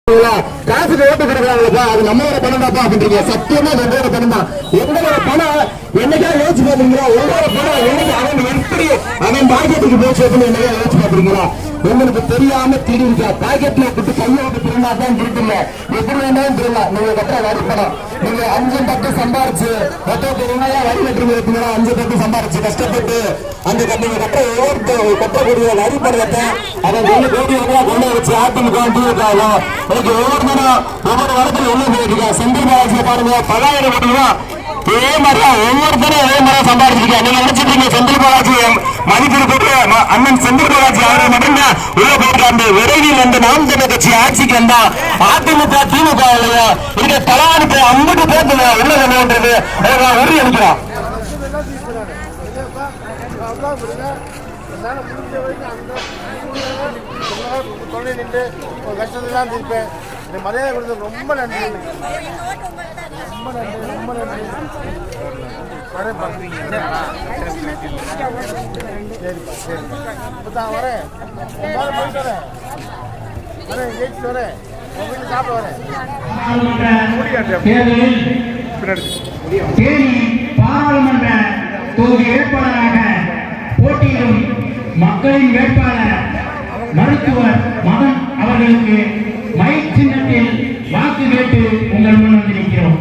காசுக்கு ஓட்டு கொடுக்குறாங்களப்பா, அது நம்மளோட பணம் தான்ப்பா அப்படின்றீங்க. சத்தியமா நம்மளோட பணம் தான். எங்களோட பணம் என்னைக்கா யோசிச்சு பாத்தீங்களா? உங்களோட பணம் என்னைக்கு அவன் பாக்கெட்டுக்கு போச்சு அப்படின்னு என்னைக்கா யோசிச்சு பாத்தீங்களா? உங்களுக்கு தெரியாம தெரியுங்க. பாக்கெட்ல விட்டு கையை விட்டு திருந்தா தான் இருக்குல்ல, எப்படி வேணாலும் திருந்தலாம். நீங்க கட்டுற வரி பணம், நீங்க 5 பட்டு சம்பாரிச்சு தெரியுமா வரி கட்டுறீங்க. 5 பட்டு சம்பாரிச்சு கஷ்டப்பட்டு அந்த நீங்க கட்டுற கட்டக்கூடிய வரி பணத்தை அதை கொண்டு வச்சு அதிமுக ஒவ்வொரு வாரத்தில் உள்ள போயிருக்கா. செந்தில் பாலாஜியை பாருங்க, 10,000 கோடி ரூபா இதே மாதிரிதான் ஒவ்வொருத்தரும் இதே மாதிரி சம்பாதிச்சிருக்கீங்க. நீங்க நினைச்சிருக்கீங்க செந்தில் பாலாஜி மதிப்பீடு போட்டு அண்ணன் செந்தில் பாலாஜி அவரை மட்டும்தான் உள்ள போயிருக்காரு. விரைவில் அந்த நாம் தமிழர் கட்சி ஆட்சிக்கு வந்தா அதிமுக திமுக இல்லையா இங்க தலானுக்கு 50 பேருக்கு உள்ள வேணும்ன்றது உறுதி அளிக்கிறோம். தொலை நின்று ஒரு கஷ்டத்தான் தீர்ப்பேன். இந்த மரியாதை கொடுத்தது ரொம்ப நன்றி, ரொம்ப நன்றி, ரொம்ப நன்றி. சரிப்பா சரிப்பா, இப்போ தான் வரேன், போயிட்டு வரேன், ஜெயிச்சுட்டு வரேன், உங்க வீட்டில் சாப்பிட வரேன். தேனி பாராளுமன்ற தொகுதி வேட்பாளராக போட்டியிடும் மக்களின் வேட்பாளர் மருத்துவர் மதன் அவர்களுக்கு மைக் சின்னத்தில் வாக்கு கேட்டு உங்கள் முன் வந்திருக்கிறோம்.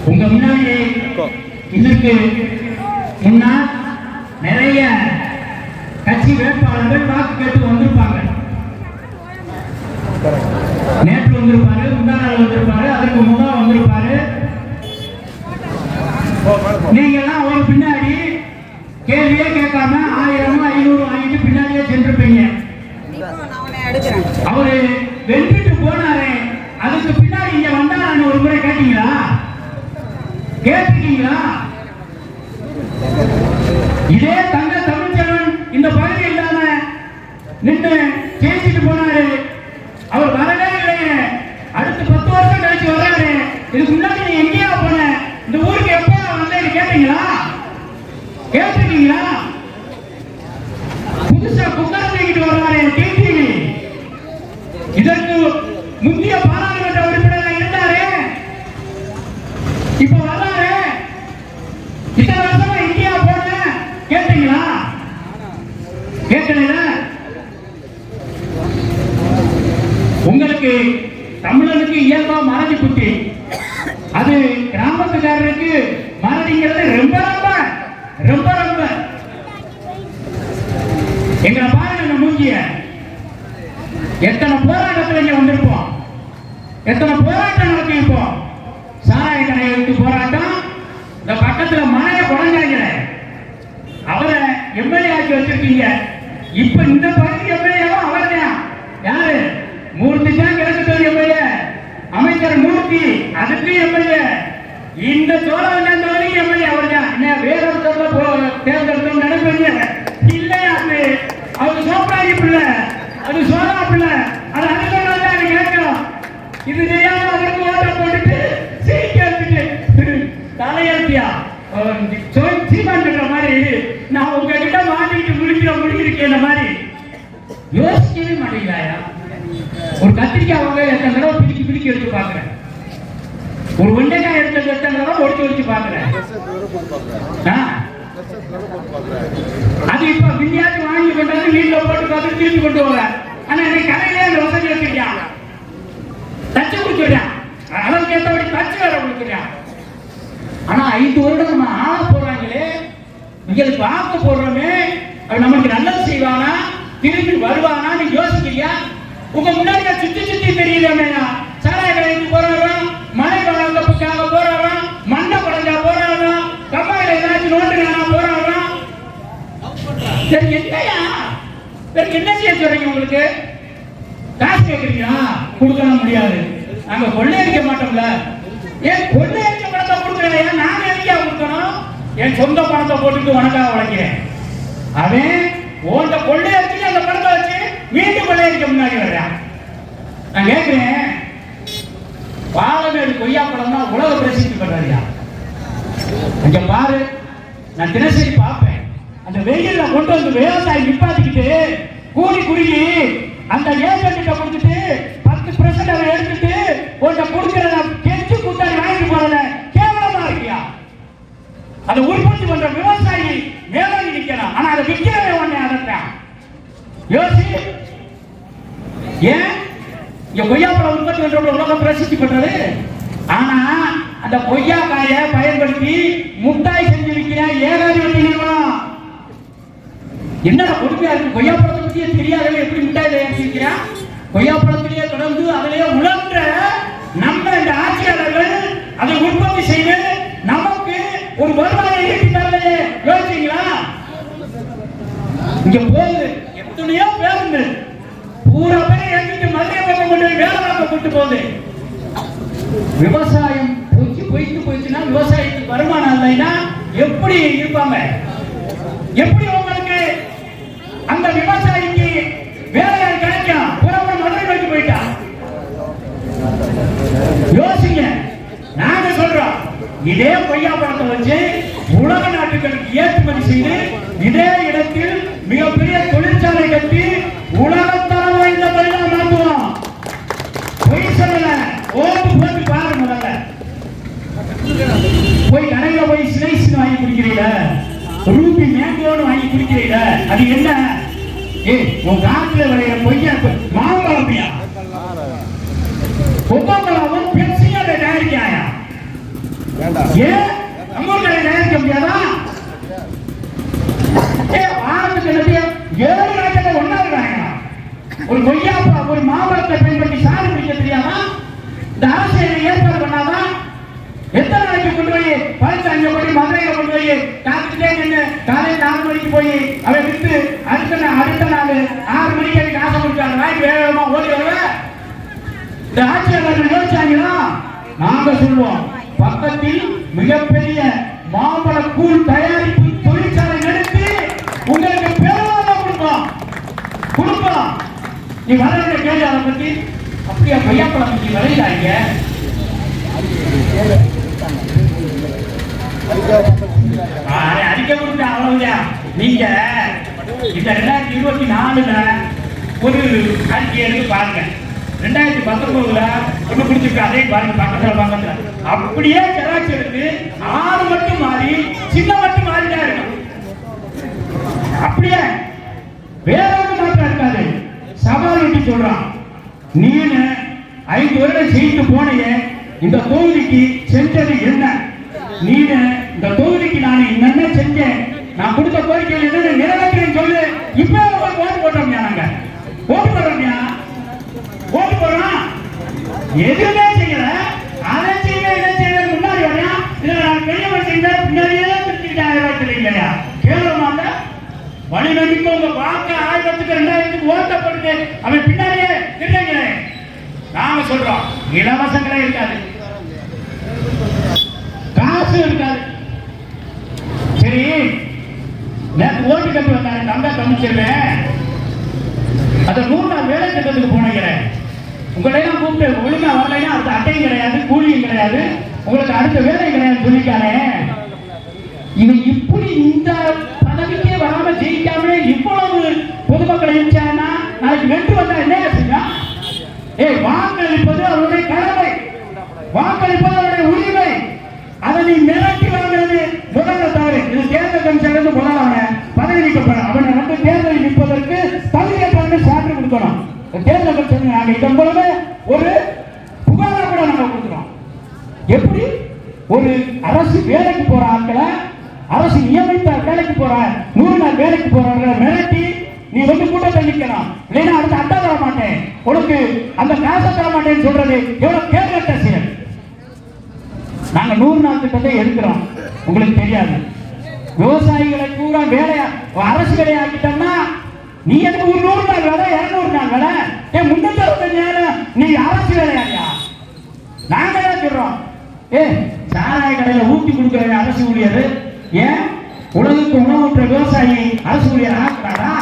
உங்க முன்னாடி இதற்கு முன்னால் நிறைய கட்சி வேட்பாளர்கள் வாக்கு கேட்டு வந்திருப்பாங்க. நேற்று வந்திருப்பாரு, முன்னாள் வந்திருப்பாரு, அதுக்கு முதல் வந்திருப்பாரு. நீங்க எல்லாம் ஒரு பின்னாடி கேள்வியே கேட்காம 1000 500 வாங்கிட்டு பின்னாடியே சென்றிருப்பீங்க. அவரு வென்றுட்டு போனாரு, அதுக்கு பின்னாடி இங்க வந்தாரு ஒரு முறை கேட்டீங்களா? கேட்டுட்டீங்களா? இதே தங்க தமிழ்ச்செல்வன் இந்த பகுதி இல்லாம நின்று பேசிட்டு போனாரு. அவர் வரவே இல்லையே, அடுத்து 10 வருஷம் கழிச்சு வர்றாரு. இதுக்கு முன்னாடி நீ எங்கேயா போன, இந்த ஊருக்கு எப்ப வந்தேன்னு கேட்டீங்களா? கேட்டிருக்கீங்களா? புதுசா குக்கர் தூக்கிட்டு வர்றாரு டிடிவி. இதற்கு முந்தைய பாராளுமன்ற உறுப்பினராக இருந்தாரு, இப்ப வர்றாரு. இத்தனை வருஷமா இந்தியா போன கேட்டீங்களா? கேட்கல. உங்களுக்கு தமிழனுக்கு இயல்பா மறதி புத்தி, அது கிராமத்துக்காரருக்கு மறதிங்கிறது ரொம்ப ரொம்ப ரொம்ப ரொம்ப. எங்களை பாருங்க மூஞ்சிய, எத்தனை போராட்டத்தில் இங்க வந்திருப்போம், எத்தனை போராட்டம் நடத்திருப்போம். சாராய கடையை விட்டு போராட்டம், இந்த பக்கத்துல மனைய குழந்தைங்க அவரை எம்எல்ஏ ஆக்கி வச்சிருக்கீங்க. இப்ப இந்த பகுதி எம்எல்ஏவா அவர் தான். யாரு? மூர்த்தி தான் கிழக்கு எம்எல்ஏ, அமைச்சர் மூர்த்தி, அதுக்கு எம்எல்ஏ. இந்த சோழவன் தொகுதிக்கு எம்எல்ஏ அவர் தான். என்ன வேற ஒரு தேர்ந்தெடுத்தோம் நினைப்பீங்க இல்லையா? அது சோப்ராஜி பிள்ளை, அது சோழா பிள்ளை, அது அதுதான் கேட்கணும். இது தெரியாம அவருக்கு ஓட்ட போட்டுட்டு சீட்டு எடுத்துட்டு தலையெழுத்தியா சீமான் கட்டுற மாதிரி நான் உங்ககிட்ட மாட்டிக்கிட்டு முடிக்கிறேன் மாதிரி யோசிக்கவே மாட்டேங்கிறாயா? ஒரு கத்திரிக்காய் அவங்க எத்தனை தடவை பிடிக்க எடுத்து பாக்குறேன், ஒரு வெண்டைக்காய் எடுத்து எத்தனை தடவை ஒடிச்சு வச்சு பாக்குறேன். அது இப்ப விஞ்ஞானி வாங்கி கொண்டாந்து வீட்டுல போட்டு பார்த்து திருப்பி கொண்டு வர. ஆனா எனக்கு கடையிலே அந்த வசதி வச்சிருக்கான், தச்சு குடிச்சிருக்கான், அளவுக்கு ஏற்றபடி தச்சு வேற குடிச்சிருக்கான். ஆனா 5 வருடம் நம்ம ஆள போறாங்களே, உங்களுக்கு வாக்கு போடுறோமே, அது நமக்கு நல்லது செய்வானா, திரும்பி வருவானா நீ யோசிக்கிறியா? உங்க முன்னாடி சுத்தி சுத்தி தெரியலையா? சாராய கடைக்கு போறாராம், மழை வளர்ந்தப்புக்காக போறாராம், மண்ணை குறைஞ்சா போறாராம், கம்மாயில ஏதாச்சும் நோண்டுனா போறாராம். சரி என்னையா என்ன செய்ய சொல்றீங்க? உங்களுக்கு காசு கேட்குறீங்களா? கொடுக்கலாம் முடியாது, நாங்க கொள்ளையடிக்க மாட்டோம்ல. ஏன் கொள்ளையடிக்க பணத்தை கொடுக்குறேன்? நாங்க எதுக்கா கொடுக்கணும்? என் சொந்த பணத்தை போட்டுட்டு உனக்காக உழைக்கிறேன். அவன் உன்ட கொள்ளையடிச்சு அந்த பணத்தை வச்சு மீண்டும் கொள்ளையடிக்க முன்னாடி வர்றான். நான் கேட்கிறேன், பாலமேடு கொய்யா பழம்னா உலக பிரசித்தி பெறாதியா? அங்க பாரு, நான் தினசரி பார்ப்பேன். அந்த வெயில்ல கொண்டு வந்து விவசாயி நிப்பாட்டிக்கிட்டு கூடி குறுகி அந்த ஏஜென்ட்ட கொடுத்துட்டு 10% அதை எடுத்துட்டு உன்னை கொடுக்கறத கெட்டு கூட்டாளி வாங்கிட்டு போறத கேவலமா இருக்கியா? அதை உற்பத்தி பண்ற விவசாயி மேலாகி நிக்கிறான், ஆனா அதை விற்கிறவே உடனே அதட்டான். யோசி, ஏன் இங்க கொய்யாப்பழம் உற்பத்தி பண்ற உலகம் பிரசித்தி பெற்றது. ஆனா அந்த கொய்யாக்காய பயன்படுத்தி முட்டாய் செஞ்சு விற்கிற ஏகாதிபத்திய நிறுவனம் என்னடா கொடுமையா இருக்கு. கொய்யாப்பழத்தை பத்தியே தெரியாதவங்க எப்படி முட்டாய் தயாரிச்சிருக்கிறான்? கொய்யாப்பழத்திலேயே தொடர்ந்து அதிலேயே உழன்ற நம்ம இந்த ஆட்சியாளர்கள் அதை உற்பத்தி செய்து நமக்கு ஒரு வருவாயை ஈட்டி தரலையே. யோசிச்சீங்களா? இங்க போகுது எத்தனையோ பேருந்து பூரா பேர் ஏற்றிட்டு மதுரை பக்கம் கொண்டு வேலை பார்க்க கூட்டு போகுது. விவசாயம் பொய்த்து போயிடுச்சுன்னா விவசாயத்துக்கு வருமானம் இல்லைன்னா எப்படி இருப்பாங்க? எப்படி உங்களுக்கு அந்த விவசாயிக்கு வேலையாள் கிடைக்கும்? புறப்பட மதுரை நோக்கி போயிட்டா. யோசிங்க. நாங்க சொல்றோம், இதே கொய்யா பழத்தை வச்சு உலக நாட்டுகளுக்கு ஏற்றுமதி செய்து இதே இடத்தில் மிகப்பெரிய தொழிற்சாலை கட்டி உலகத்தரம் வாய்ந்த தொழிலா மாற்றுவோம். பொய் சொல்லல, ஓட்டு போட்டு பாருங்க. முதல்ல போய் கடையில போய் ஸ்லைஸ் வாங்கி குடிக்கிறீங்க, ரூபி மேங்கோன்னு வாங்கி குடிக்கிறீங்க. அது என்ன? உன் காட்டுல விளைய பொய்யா மாம்பழப்பியா கொக்கோகோலாவும் பெப்சியும் அதை தயாரிக்காயா? ஏன் நம்ம ஊர்ல தயாரிக்க முடியாதா? வாரத்துக்கு 7 நாட்கள் ஒன்னா இருக்காங்க. ஒரு கொய்யா ஒரு மாம்பழத்தை பயன்படுத்தி சாறு பிடிக்க தெரியாதா? இந்த அரசு ஏற்பாடு பண்ணாதான் எத்தனை நாளைக்கு கொண்டு போய் பறிச்சு அங்க போய் மதுரையில கொண்டு போய் காத்துக்கிட்டே நின்று காலையில் 4 மணிக்கு போய் அவன் விட்டு அடுத்த நாள் 6 மணிக்கு காசை கொடுத்தாங்க வாங்கி வேகமா ஓடி வருவ. இந்த ஆட்சியாளர்கள் யோசிச்சாங்களா? நாங்க சொல்லுவோம், பக்கத்தில் மிகப்பெரிய மாம்பழ கூழ் தயாரிப்பு தொழிற்சாலை நடத்தி உங்களுக்கு பேருவாரம் கொடுப்போம். நீ வளர்ந்த கேள்வி அதை பத்தி அப்படியே கொய்யாப்பழம் பத்தி விளையாங்க. அறிக்கை கொடுத்த அவ்வளவுதான். நீங்க இந்த 2024 ஒரு அறிக்கை எடுத்து பாருங்க. 2019 ஒண்ணு குடிச்சிருக்கு, அதே பாருங்க பக்கத்துல அப்படியே ஜெராக்ஸ் எடுத்து 6 மட்டும் மாறி சின்ன மட்டும் மாறிட்டா இருக்கும். அப்படியே வேற ஒன்றும் மாற்றம் இருக்காது. சவால் விட்டு சொல்றான், நீனு 5 வருடம் செய்து போனையே இந்த தொகுதிக்கு செஞ்சது என்ன? நீனு இந்த தொகுதிக்கு நான் என்ன செஞ்சேன், நான் கொடுத்த கோரிக்கை என்ன நிறைவேற்றேன்னு சொல்லு. இப்ப ஓட்டு போட்டோம்யா, நாங்க ஓட்டு போடுறோம்யா, ஓட்டு போடுறோம். எதுவுமே செய்யல, அதை செய்ய இதை செய்ய முன்னாடி வரையா இதுல நான் பெரியவன் செய்த பின்னாடியே திருச்சிக்கிட்டாங்க இல்லையா? கேவலமாக வழி நம்பிக்கை உங்க வாக்க 1000க்கு 2000க்கு ஓட்டப்படுது. அவன் பின்னாடியே இல்லைங்களே. நாம சொல்றோம், இலவசங்களே இருக்காது, காசு இருக்காது. சரி, நேற்று ஓட்டு கட்டு வந்தாரு தங்க கமிச்சிருவேன். அந்த 3 நாள் வேலை திட்டத்துக்கு போனீங்களேன், உங்களையெல்லாம் கூப்பிட்டு ஒழுங்கா வரலைன்னா அடுத்த அட்டையும் கிடையாது, கூலியும் கிடையாது, உங்களுக்கு அடுத்த வேலை கிடையாது சொல்லிக்கானே. இவன் இப்படி இந்த பதவிக்கே வராம ஜெயிக்காமலே இவ்வளவு பொதுமக்களை இருந்துச்சான்னா நாளைக்கு வென்று வந்தா என்ன செய்யும்? வாக்களிப்பது அவருடைய கடமை, வாக்களிப்பது அவருடைய உரிமை. அதை நீ மிரட்டி வாங்குறது முதல்ல தவறு. இது தேர்தல் கமிஷன் முதல்ல அவனை பதவி நீக்கப்படும். அவனை தேர்தலில் நிற்பதற்கு தகுதியற்ற சான்று கொடுக்கணும். தேர்தல் கமிஷன் நாங்க இதன் மூலமே ஒரு புகாரா கூட நாங்க கொடுக்கிறோம். எப்படி ஒரு அரசு வேலைக்கு போற ஆட்களை, அரசு நியமித்த வேலைக்கு போற 100 நாள் வேலைக்கு போறவர்களை மிரட்டி நீ கூட்டத்தை நிற்கணும், இல்லைன்னா அடுத்த அட்டை தர மாட்டேன், உனக்கு அந்த காசை தர மாட்டேன்னு சொல்றது எவ்வளவு கேட்கட்ட செயல். நாங்க 100 நாள் திட்டத்தை எடுக்கிறோம், உங்களுக்கு தெரியாது. விவசாயிகளை கூட வேலையா அரசு வேலையாக்கிட்டோம்னா நீ எனக்கு ஒரு 100 நாள் வேலை 200 நாள் வேலை 365 நாள் நீ அரசு வேலையாயா? நாங்க தான் சொல்றோம், சாராய கடையில ஊட்டி கொடுக்கிற அரசு ஊழியர் ஏன் உலகுக்கு உணவுற்ற விவசாயி அரசு ஊழியர் ஆக்குறாரா?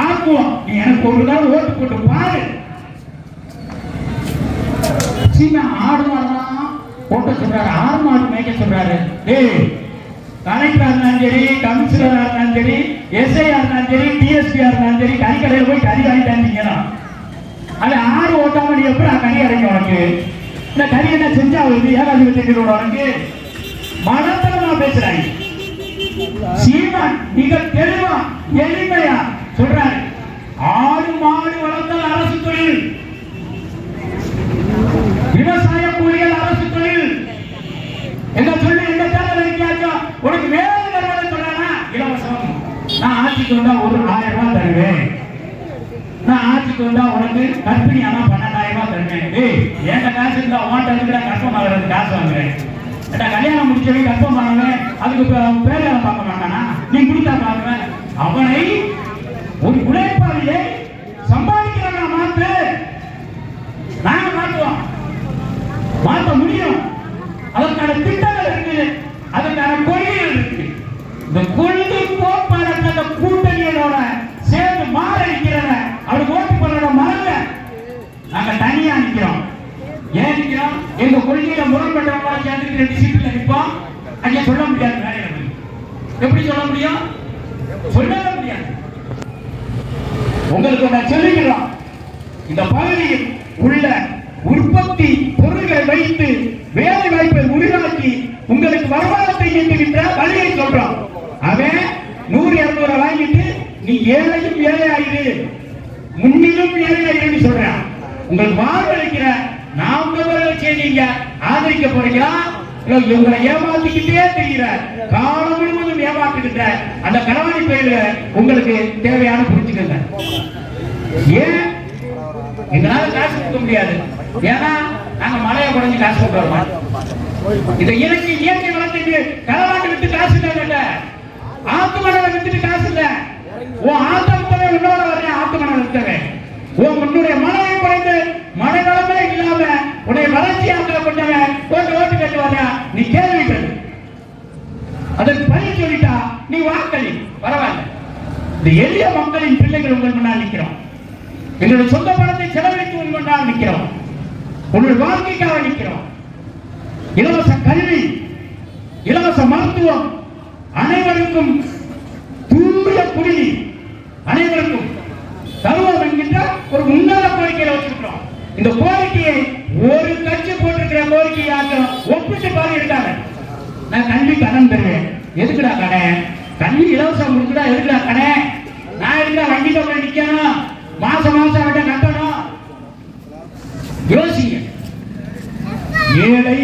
ஆக்குவோம். நீ எனக்கு ஒரு நாள் ஓட்டு போட்டு பாரு. ஆடு மாடுதான் ஓட்ட சொல்றாரு, 6 மாடு மேய்க்க சொல்றாரு. கலெக்டரா இருந்தாலும் சரி, கமிஷனரா இருந்தாலும் சரி, எஸ்ஐயா இருந்தாலும் சரி, டிஎஸ்பியா இருந்தாலும் சரி, கறிக்கடையில் போய் கறி வாங்கிட்டாங்க. அது ஆடு ஓட்டாம நீ எப்படி கறி அடைங்க உனக்கு? இந்த கறி என்ன செஞ்சா வருது? ஏகாதிபத்தியோட உனக்கு மனத்தனமா பேசுறாங்க. சீமான் மிக தெளிவா எளிமையா சொல்றாரு, ஆடு மாடு வளர்த்தல் அரசு தொழில், விவசாய கூலிகள் அரசு தொழில். எங்க சொல்லி எந்த தேர்தல் இருக்காச்சும் உனக்கு வேலை தருவதை சொல்றானா? இலவசம். நான் ஆட்சிக்கு வந்தா ஒரு 1000 ரூபாய் தருவேன், நான் ஆட்சிக்கு வந்தா உனக்கு கற்பிணி ஆனா 12,000 ரூபாய் தருவேன். எந்த காசு இருந்தா உன்ட்ட இருக்கிற கற்பம் ஆகிறது காசு வாங்குறேன். கல்யாணம் முடிச்சவே கற்பம் ஆகுவேன், அதுக்கு பேரை பார்க்க மாட்டானா? நீ கொடுத்தா பாக்குறேன். அவனை ஒரு உழைப்பாளியை சம்பாதிக்கிறவனா மாத்து. நாங்க மாற்றுவோம், மாற்ற முடியும். அதற்கான திட்டங்கள் இருக்கு, அதற்கான கொள்கைகள் இருக்கு. இந்த கொள்கை கோட்பாடற்ற அந்த கூட்டணிகளோட சேர்ந்து மாற இருக்கிறத அவருக்கு ஓட்டு போடுற மரங்க நாங்க தனியா நிக்கிறோம். ஏன் நிக்கிறோம்? எங்க கொள்கையில முரண்பட்டவங்களா சேர்ந்து 2 சீட்ல நிற்போம். அங்கே சொல்ல முடியாது. வேலையில எப்படி சொல்ல முடியும்? சொல்லவே முடியாது. உங்களுக்கு நான் சொல்லுகிறோம், இந்த பகுதியில் உள்ள உற்பத்தி பொருட்களை வைத்து வேலை வாய்ப்பை உருவாக்கி உங்களுக்கு வருமானத்தை ஈட்டுகின்ற வழியை சொல்றோம். அவன் 100-200 வாங்கிட்டு நீ ஏழையும் ஏழை ஆயிரு, முன்னிலும் ஏழை ஆயிரு சொல்றான். உங்களுக்கு வாழ்வளிக்கிற நாம் நீங்க ஆதரிக்க போறீங்களா? இவங்களை ஏமாத்திக்கிட்டே தெரிகிற காலம் முழுவதும் ஏமாற்றுகின்ற அந்த களவாணி பயில உங்களுக்கு தேவையான புரிஞ்சுக்கங்க. ஏன் எங்களால காசு கொடுக்க முடியாது? ஏன்னா நாங்க மலையை குறைஞ்சு காசு கொண்டு வரோம். இந்த இயற்கை வளத்துக்கு களவாண்டு விட்டு காசு இல்ல, ஆத்து மணலை வித்துட்டு காசு இல்ல. உன் ஆத்தவத்தவே உன்னோட வர்றேன், ஆத்து மணல் வித்தவே உன்னுடைய மலையை குறைந்து மழை வளமே இல்லாம உன்னை வளர்ச்சியாக்க கொண்டவன் ஓட்டு கேட்டு வர்றா. நீ கேள்வி கேள்வி அதற்கு பதில் சொல்லிட்டா நீ வாக்களி, பரவாயில்ல. இந்த எளிய மக்களின் பிள்ளைகள் உங்கள் முன்னால் நிற்கிறோம். எங்களுடைய சொந்த பணத்தை செலவழித்து உங்கள் முன்னால் நிற்கிறோம். உங்களுடைய வாழ்க்கைக்காக நிற்கிறோம். இலவச கல்வி, இலவச மருத்துவம், அனைவருக்கும் தூய குடிநீர் அனைவருக்கும் தருவோம் என்கின்ற ஒரு உன்னத கோரிக்கையை வச்சிருக்கிறோம். இந்த கோரிக்கையை ஒரு கட்சி போட்டிருக்கிற கோரிக்கையாக ஒப்பிட்டு பாரு இருக்காங்க. நான் கல்வி கடன் தருவேன். எதுக்குடா கடன்? கல்வி இலவசம் முடிச்சுடா எதுக்குடா கடன்? நான் இருந்தா வங்கிட்ட போய் நிக்கணும், மாசம் அவட்ட கட்டணும். யோசிங்க. ஏழை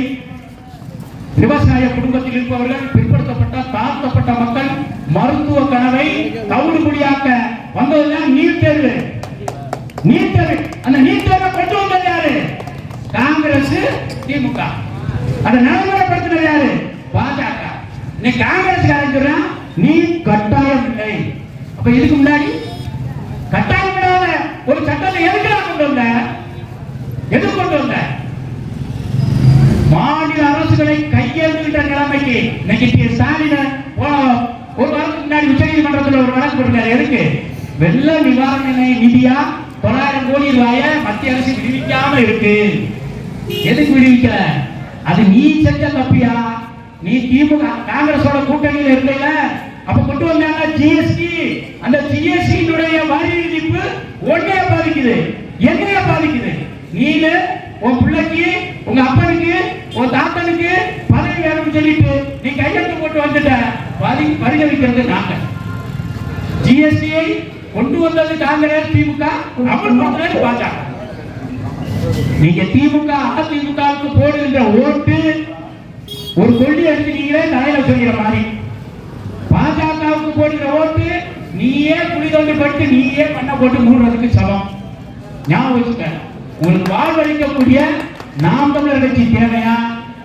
விவசாய குடும்பத்தில் இருப்பவர்கள், பிற்படுத்தப்பட்ட தாழ்த்தப்பட்ட மக்கள் மருத்துவ கனவை தவிடுபடியாக்க வந்ததுதான் நீட் தேர்வு. நீட் தேர்வு, அந்த நீட் தேர்வை கொண்டு வந்தது யாரு? காங்கிரஸ், திமுக. அதை நடைமுறைப்படுத்தினது யாரு? பாஜக. நீ காங்கிரஸ் சொல்றான் நீ கட்டாயம் இல்லை. அப்ப இதுக்கு முன்னாடி கட்டாயம் இல்லாத ஒரு சட்டத்தை எதுக்கு கொண்டு வந்த? எது கொண்டு வந்த? மாநில அரசுகளை கையெழுத்துகின்ற நிலைமைக்கு இன்னைக்கு ஸ்டாலின் ஒரு வாரத்துக்கு முன்னாடி உச்ச நீதிமன்றத்தில் ஒரு வழக்கு போட்டிருக்காரு. எதுக்கு? வெள்ள நிவாரண நிதியா 900 கோடி ரூபாய மத்திய அரசு விடுவிக்காம இருக்கு. எதுக்கு விடுவிக்கல? அது நீ செஞ்ச தப்பியா? நீ திமுக காங்கிரஸோட கூட்டணியில் இருந்தீங்க, அப்ப கொண்டு வந்தாங்க ஜிஎஸ்டி. அந்த ஜிஎஸ்டியினுடைய வரி விதிப்பு ஒன்னைய பாதிக்குது, என்னைய பாதிக்குது. நீங்க உன் பிள்ளைக்கு, உங்க அப்பனுக்கு, உன் தாத்தனுக்கு பதவி வேணும்னு சொல்லிட்டு நீ கையெழுத்து போட்டு வந்துட்ட. பரிகரிக்கிறது நாங்க. ஜிஎஸ்டியை கொண்டு வந்தது காங்கிரஸ், திமுக, அமல்படுத்துறது பாஜக. நீங்க திமுக அதிமுகவுக்கு போடுகின்ற ஓட்டு ஒரு கொள்ளி எடுத்துட்டீங்களே தலையில சொல்கிற மாதிரி. பாஜகவுக்கு போடுகிற ஓட்டு நீயே குழி தோண்டி பட்டு நீயே பண்ண போட்டு மூடுறதுக்கு சமம். ஞாபகம் வச்சுக்க. உங்களுக்கு வாழ்வழிக்கக்கூடிய நாம் தமிழர் கட்சி தேவையா?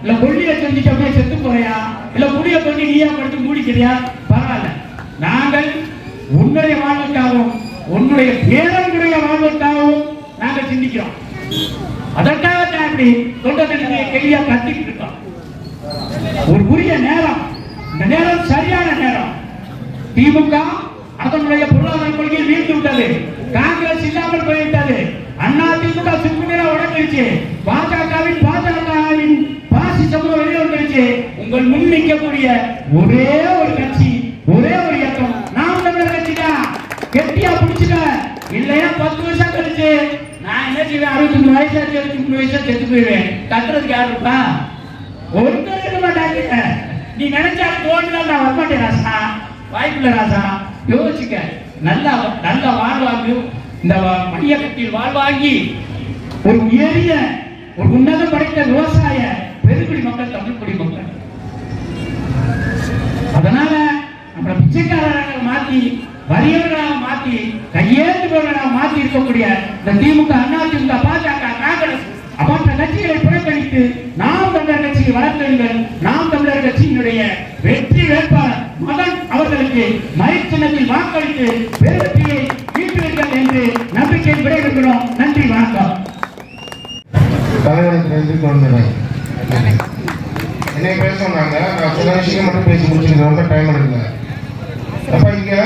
இல்ல கொள்ளியை செஞ்சுட்டு அப்படியே செத்து போறியா? இல்ல குடியை தோண்டி நீயா படுத்து மூடிக்கிறியா? பரவாயில்ல. நாங்கள் உன்னுடைய வாழ்வுக்காகவும் உன்னுடைய பேரனுடைய வாழ்வுக்காகவும் நாங்கள் சிந்திக்கிறோம். அதற்காக தான் இப்படி தொண்டை கையா கத்திக்கிட்டு இருக்கோம். ஒரு உரிய நேரம், இந்த நேரம் சரியான நேரம். திமுக அதனுடைய பொருளாதார கொள்கையை வீழ்த்து விட்டது. காங்கிரஸ் இல்லாமல் போய்விட்டது. அண்ணா திமுக சுக்குநீரா உடஞ்சிருச்சு. பாஜகவின் பாசி சமூகம் வெளியே வந்துருச்சு. உங்கள் முன்னிக்க செய்யக்கூடிய ஒரே ஒரு கட்சி, ஒரே ஒரு இயக்கம் நாம் தமிழர் கட்சி தான். கெட்டியா பிடிச்சுக்க. இல்லையா 10 வருஷம் கழிச்சு நான் என்ன செய்வேன், 63 வயசாச்சு, 63 வயசா செத்து போயிடுவேன். கட்டுறதுக்கு யாரு இருப்பா? ஒருத்தர் இருக்க மாட்டாங்க. நீ நினைச்சாலும் தோணுதான் நான் வரமாட்டேன் ராசா, வாய்ப்புள்ள ராசா. யோசிச்சுக்க. நல்ல வாழ்வாங்கு இந்த மையகத்தில் வாழ்வாங்கி ஒரு உயரிய ஒரு உன்னதம் படைத்த விவசாய பெருங்குடி மக்கள், தமிழ் குடி மக்கள். அதனால நம்மளை பிச்சைக்காரர்களாக மாத்தி, வறியவர்களாக மாத்தி, கையேந்துபவர்களாக மாத்தி இருக்கக்கூடிய இந்த திமுக, அதிமுக, பாஜக, காங்கிரஸ் மற்ற கட்சிகளை புறக்கணித்து நாம் தமிழர் கட்சியை வளர்த்தெடுங்கள். நாம் தமிழர் கட்சியினுடைய வெற்றி வேட்பாளர் மகன் அவர்களுக்கு மயிர் சின்னத்தில் வாக்களித்து வெற்றியை ஈட்டுவீர்கள் என்று நம்பிக்கை விடைபெறுகிறோம். நன்றி, வணக்கம். தலைவருக்கு நன்றி கொள்கிறேன். என்னை பேச சொன்னாங்க, நான் சில விஷயம் மட்டும் பேசி முடிச்சுக்கிறேன், ரொம்ப டைம் எடுக்கல. அப்போ இங்கே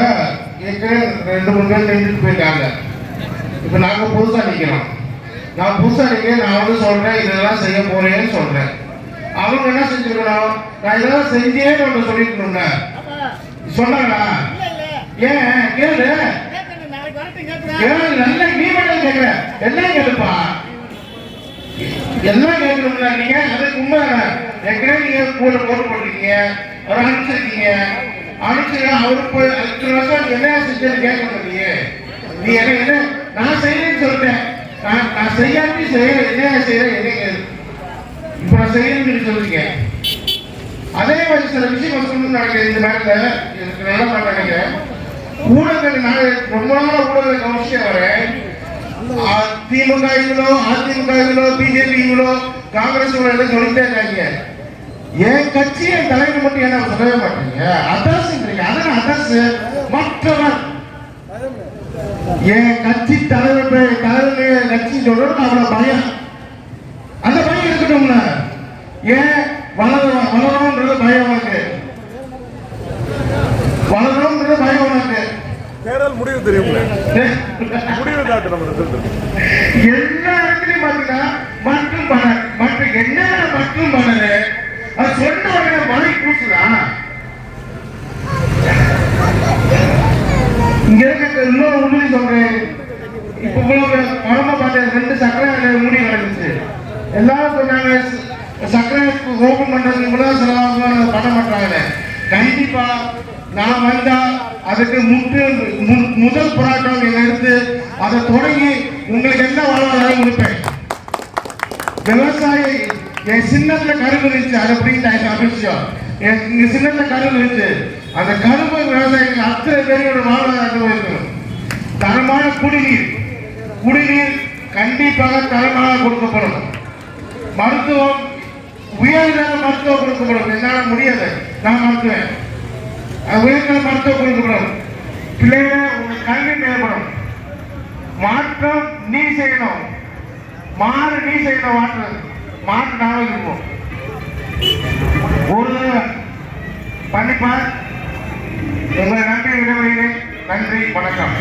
ஏற்கனவே 2-3 பேர் நின்றுட்டு போயிருக்காங்க. இப்போ நாங்கள் புதுசாக நிற்கிறோம். நான் புதுசாக நிற்கிறேன். நான் வந்து சொல்கிறேன், இதெல்லாம் செய்ய போறேன்னு சொல்கிறேன். அவங்க என்ன செஞ்சுருக்கணும், நான் இதெல்லாம் செஞ்சேன்னு ஒன்று சொல்லிருக்கணும்ல. சொன்னாங்களா? ஏன் கேளு, நல்ல நீ மட்டும் கேட்குற, எல்லாம் கேளுப்பா, எல்லாம் கேட்கணும்ல. நீங்க அதுக்கு உண்மை ஏற்கனவே நீங்க கூட போட்டு போட்டிருக்கீங்க, அவர் அனுப்பிச்சிருக்கீங்க. அவருக்கு 2 வருஷம் என்ன செஞ்சு கேட்க மாட்டீங்க. நீ என்ன நான் செய்யறேன்னு சொல்லிட்டேன். நான் செய்யாட்டி என்ன செய்யறேன், என்ன இப்ப நான் செய்யணும்னு சொல்றீங்க. அதே மாதிரி சில விஷயம் சொல்லணும்னு நினைக்கிறேன். இந்த மேல எனக்கு நல்லா மாட்டாங்க ஊடகங்கள். நான் ரொம்ப நாள் ஊடகங்களை கவனிச்சே வரேன். திமுக இவ்வளோ, அதிமுக இவ்வளோ, பிஜேபி இவ்வளோ, காங்கிரஸ் இவ்வளோ சொல்லிட்டே இருக்காங்க. என் கட்சி என் தலைவர் மட்டும் என்ன சொல்லவே மாட்டீங்க. அதர்ஸ்ன்றீங்க. அதனால அதர்ஸ் மற்றவர் என் கட்சி தலைவர் கட்சி சொல்றது அவ்வளவு பயம். அந்த பயம் இருக்கட்டும்ல. ஏன் வளரணும்ன்றது பயம் உனக்கு, வளரணும்ன்றது பயம் உனக்கு. தேர்தல் முடிவு தெரியும், முடிவு காட்டு நம்ம எல்லா இடத்துலையும் பாத்தீங்கன்னா மட்டும் மற்ற என்ன மட்டும் பண்ணது அது சொன்ன உடனே மழை பூசுதா? இங்க இருக்க இன்னொரு உண்மை சொல்றேன். இப்ப உடம்ப பார்த்த 2 சக்கரை மூடி கிடந்துச்சு. எல்லாரும் சொன்னாங்க சக்கரை ஓபன் பண்றது இவ்வளவு செலவாக பண்ண மாட்டாங்க. கண்டிப்பா நான் வந்தா அதுக்கு முதல் போராட்டம் எடுத்து அதை தொடங்கி உங்களுக்கு என்ன வாழ்வாதாரம் கொடுப்பேன். விவசாயி என் சின்னத்துல கரும்பு இருந்துச்சு, அது அப்படின்னு அவசியம். எங்க சின்னத்துல கரும்பு இருந்துச்சு, அந்த கரும்பு விவசாயிகள் அத்தனை பேரோட வாழ்வாதாரம் இருக்கணும். தரமான குடிநீர் கண்டிப்பாக தரமாக கொடுக்கப்படும். மருத்துவம் உயர்தர மருத்துவம் கொடுக்கப்படும். என்னால முடியாது, நான் மருத்துவேன். உயர்தர மருத்துவம் கொடுக்கப்படும். பிள்ளைகளை உங்களுக்கு கல்வி தேவைப்படும். மாற்றம் நீ செய்யணும், மாறு நீ செய்யணும். மாற்று நாம இருப்போம். ஒரு பண்ணிப்பார். உங்களை நன்றி விடைபெறுகிறேன். நன்றி, வணக்கம்.